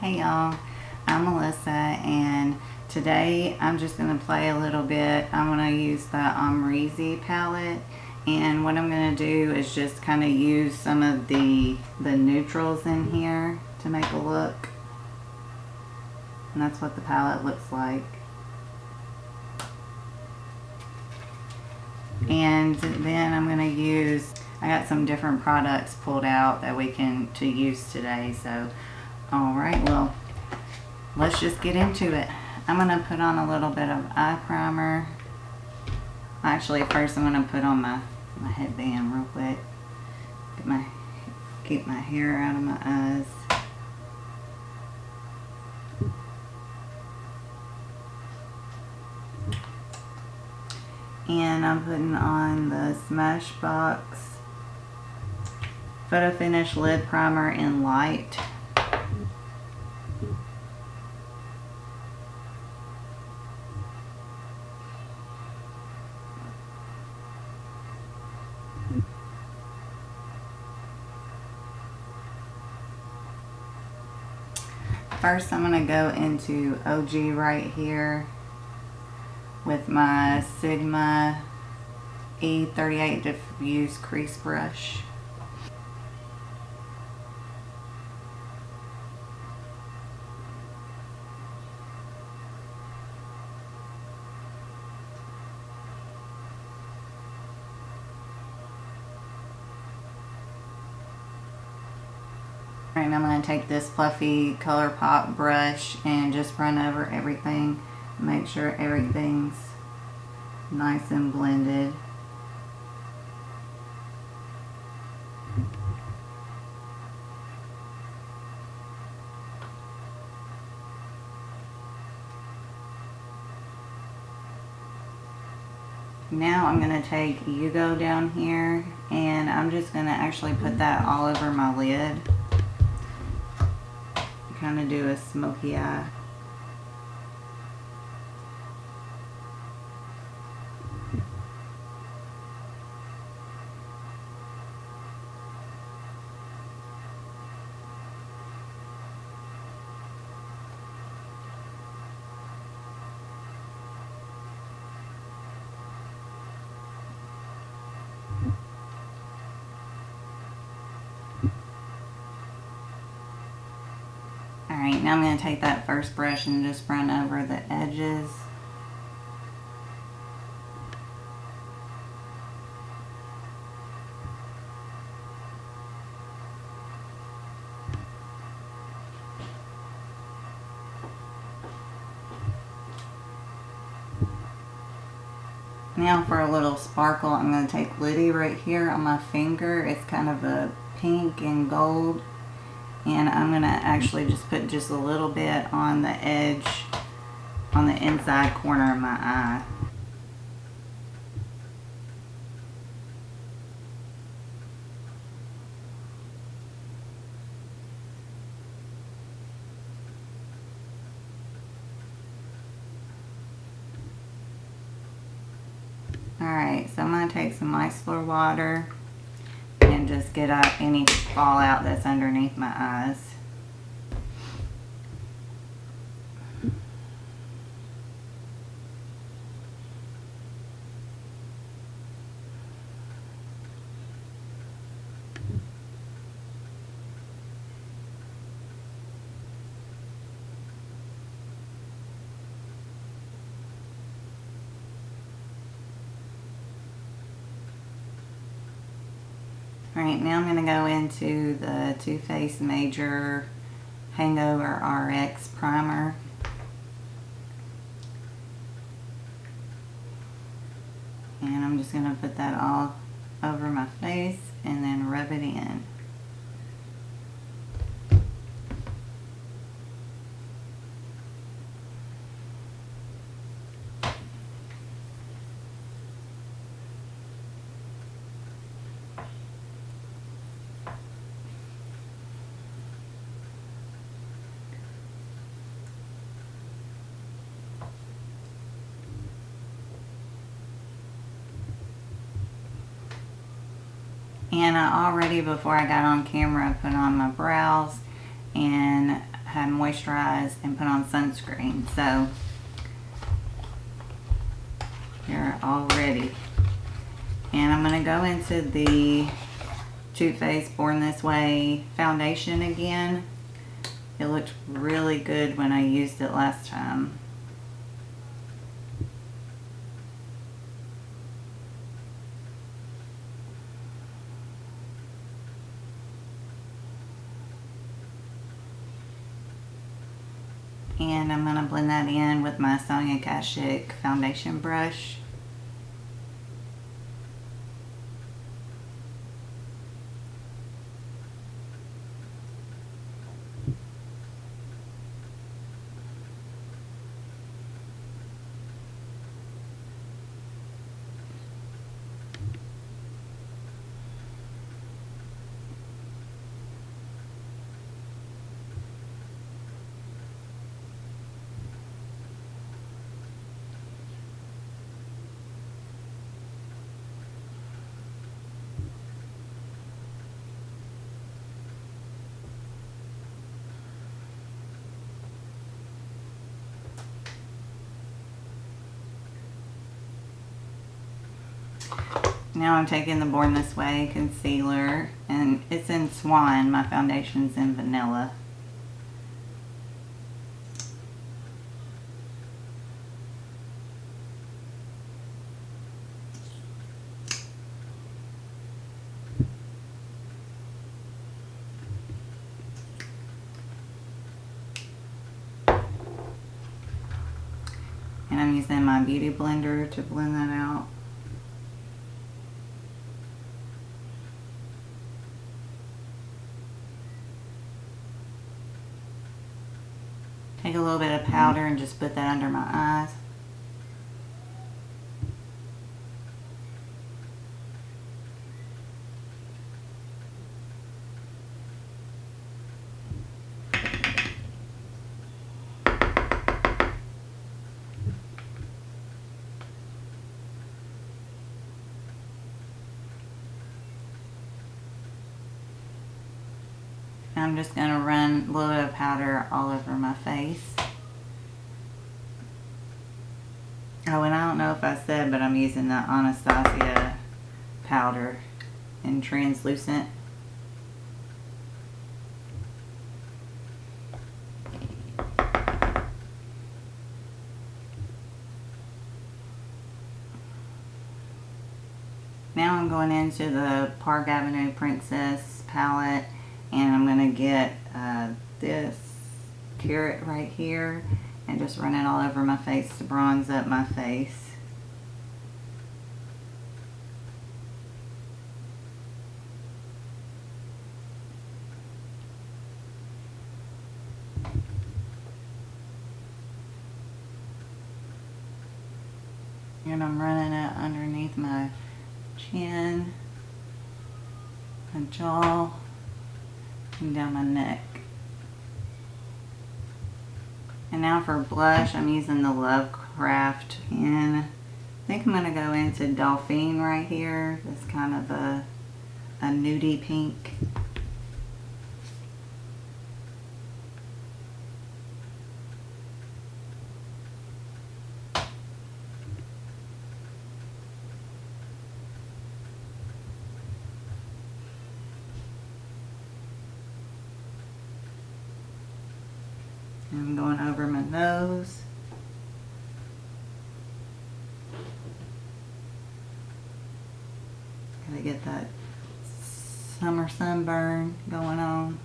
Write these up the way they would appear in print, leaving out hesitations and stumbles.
Hey y'all, I'm Melissa, and today I'm just going to play a little bit. I'm going to use the Amrezy palette, and what I'm going to do is just kind of use some of the neutrals in here to make a look. And that's what the palette looks like. And then I'm going to use, I got some different products pulled out that we can use today. So alright, well, let's just get into it. I'm going to put on a little bit of eye primer. Actually, first I'm going to put on my headband real quick. Get my hair out of my eyes. And I'm putting on the Smashbox Photo Finish Lid Primer in Light. First, I'm going to go into OG right here with my Sigma E38 Diffuse Crease Brush. Alright, I'm going to take this fluffy ColourPop brush and just run over everything. Make sure everything's nice and blended. Now I'm going to take Yugo down here, and I'm just going to actually put that all over my lid. Kind of do a smoky eye. Alright, now I'm going to take that first brush and just run over the edges. Now for a little sparkle, I'm going to take Liddy right here on my finger. It's kind of a pink and gold. And I'm going to actually just put just a little bit on the edge, on the inside corner of my eye. Alright, so I'm going to take some micellar water and just get out any fallout that's underneath my eyes. Alright, now I'm going to go into the Too Faced Major Hangover RX Primer. And I'm just going to put that all over my face and then rub it in. And I already, before I got on camera, put on my brows and had moisturized and put on sunscreen. So you're all ready. And I'm going to go into the Too Faced Born This Way foundation again. It looked really good when I used it last time. And I'm going to blend that in with my Sonia Kashuk foundation brush. Now I'm taking the Born This Way concealer, and it's in Swan. My foundation's in Vanilla. And I'm using my beauty blender to blend that out. Take a little bit of powder and just put that under my eyes. I'm just going to run a little bit of powder all over my face. Oh, and I don't know if I said, but I'm using the Anastasia powder in translucent. Now I'm going into the Park Avenue Princess palette, and I'm going to get this carrot right here and just run it all over my face to bronze up my face. And I'm running it underneath my chin, my jaw, and down my neck. And now for blush, I'm using the Lovecraft, and I think I'm going to go into Dauphine right here. It's kind of a nudie pink. I'm going over my nose. Gotta get that summer sunburn going on.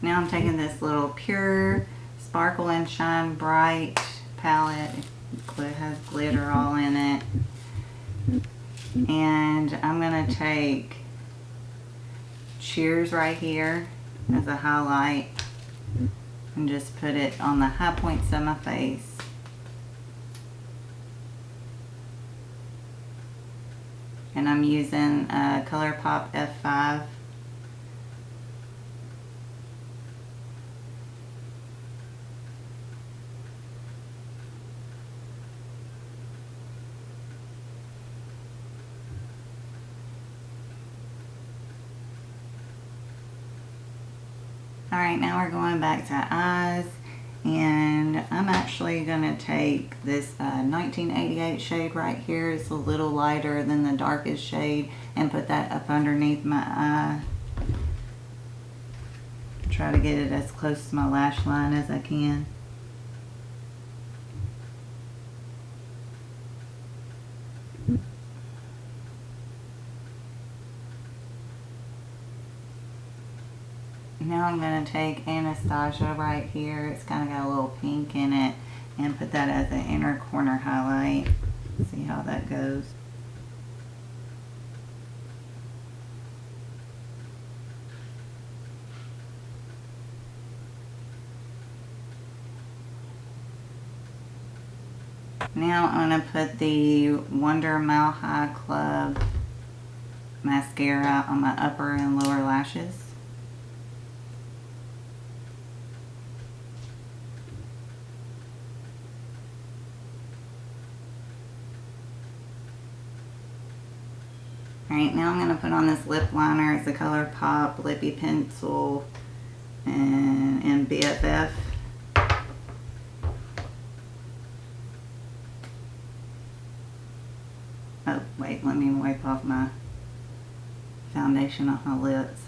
Now I'm taking this little Pure Sparkle and Shine Bright palette. It has glitter all in it. And I'm gonna take Cheers right here as a highlight and just put it on the high points of my face. And I'm using ColourPop F5. Alright, now we're going back to eyes, actually going to take this 1988 shade right here. It's a little lighter than the darkest shade, and put that up underneath my eye. Try to get it as close to my lash line as I can. Now I'm going to take Anastasia right here. It's kind of got a little pink in it, and put that as an inner corner highlight. See how that goes. Now I'm going to put the Wonder Mile High Club mascara on my upper and lower lashes. Alright, now I'm going to put on this lip liner. It's the Color Pop Lippy Pencil and BFF. Oh, wait, let me wipe off my foundation off my lips.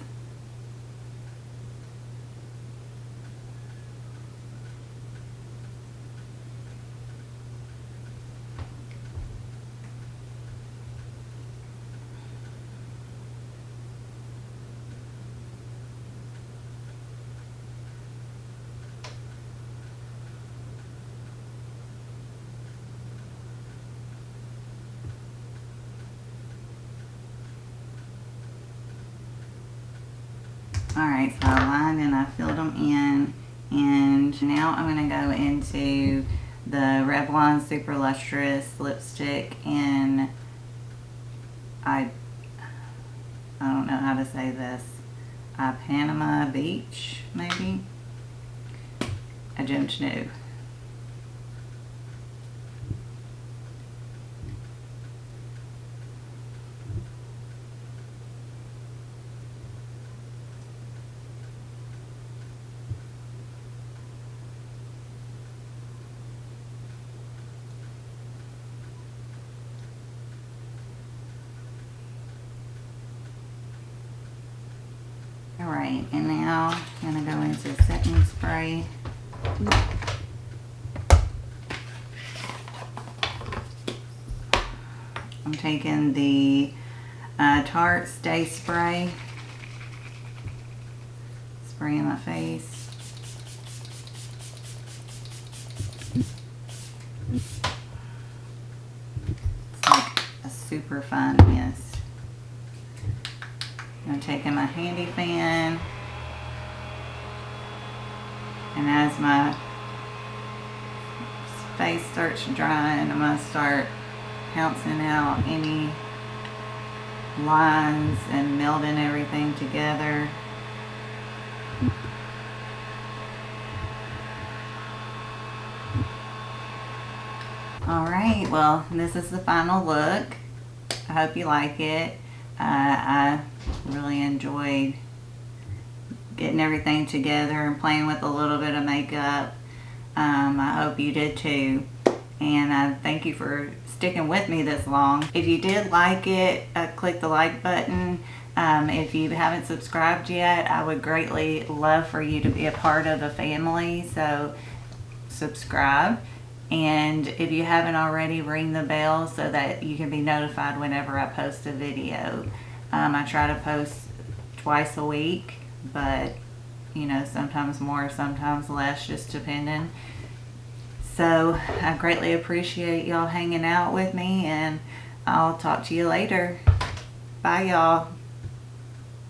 Alright, so I lined and I filled them in, and now I'm going to go into the Revlon Super Lustrous lipstick in, I don't know how to say this, Panama Beach, maybe? I don't know. Alright, and now I'm going to go into setting spray. I'm taking the Tarte Stay Spray, spraying my face. It's like a super fine mist. I'm taking my handy fan, and as my face starts drying, I'm going to start pouncing out any lines and melding everything together. Alright, well, this is the final look. I hope you like it. I really enjoyed getting everything together and playing with a little bit of makeup. I hope you did too. And I thank you for sticking with me this long. If you did like it, click the like button. If you haven't subscribed yet, I would greatly love for you to be a part of the family. So subscribe. And if you haven't already, ring the bell so that you can be notified whenever I post a video. I try to post twice a week, but you know, sometimes more, sometimes less, just depending. So I greatly appreciate y'all hanging out with me, and I'll talk to you later. Bye, y'all.